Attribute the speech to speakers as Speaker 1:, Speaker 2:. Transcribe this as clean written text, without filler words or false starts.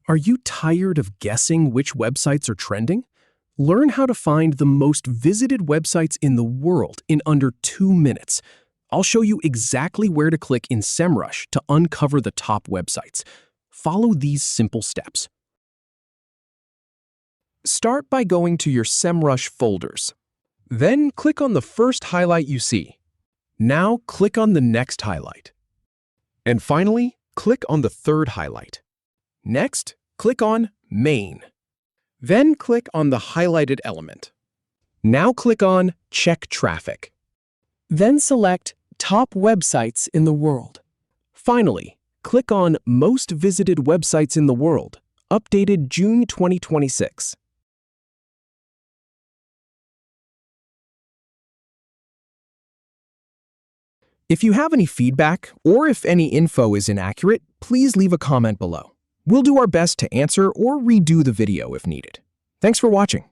Speaker 1: Are you tired of guessing which websites are trending? Learn how to find the most visited websites in the world in under 2 minutes. I'll show you exactly where to click in Semrush to uncover the top websites. Follow these simple steps. Start by going to your Semrush folders. Then click on the first highlight you see. Now click on the next highlight. And finally, click on the third highlight. Next, click on Main. Then click on the highlighted element. Now click on Check Traffic. Then select Top Websites in the World. Finally, click on Most Visited Websites in the World, updated June 2026. If you have any feedback or if any info is inaccurate, please leave a comment below. We'll do our best to answer or redo the video if needed. Thanks for watching.